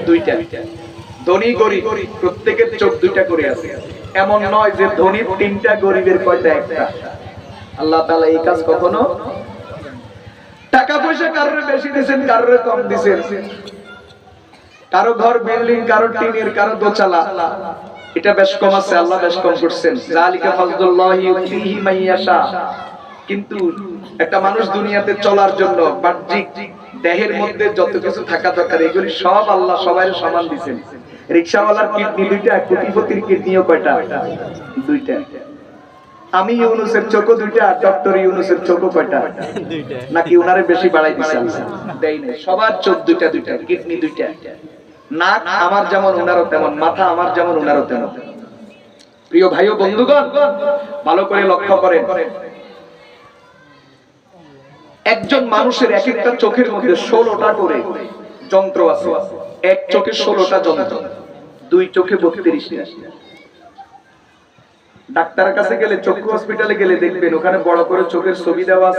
দুইটা। ধনী গরিব প্রত্যেকের চোখ দুইটা করে আছে। এমন নয় যে ধনীর তিনটা, গরিবের কয়টা একটা। আল্লাহ তাআলা এই কাজ কখনো, টাকা পয়সা কারোর বেশি দিবেন, কারোর কম দিবেন, কারো ঘর বিল্ডিং, কারো টিনের, কারো দোতলা, এটা বেশ কম আছে, আল্লাহ বেশ কম করছেন। যালিকা ফাজলুল্লাহি ইউতিহি মাইয়াশা। কিন্তু একটা মানুষ দুনিয়াতে চলার জন্য বাহ্যিক দেহের মধ্যে যত কিছু থাকা দরকার এগুলি সব আল্লাহ সবাইকে সমান দিবেন। রিকশাওয়ালার কিডনি দুইটা, কোটিপতির কিডনিও কয়টা? দুইটা। আমি ইউনূসের চোখও দুইটা, ডক্টর ইউনূসের চোখও কয়টা? দুইটা। নাকি উনারে বেশি বাড়াই দিছেন? দেই নাই। সবার চোখ দুইটা দুইটা, কিডনি দুইটা। নাক আমার যেমন উনারও তেমন, মাথা আমার যেমন উনারও তেমন। প্রিয় ভাই ও বন্ধুগণ, ভালো করে লক্ষ্য করেন, একজন মানুষের এক একটা চোখের মধ্যে 16টা করে যন্ত্র আছে। এক চোখে 16টা যন্ত্র, দুই চোখে 32টা। ডাক্তারের কাছে গেলে, চক্ষু হসপিটালে গেলে দেখবেন ওখানে বড় করে চোখের ছবি দেওয়া আছে।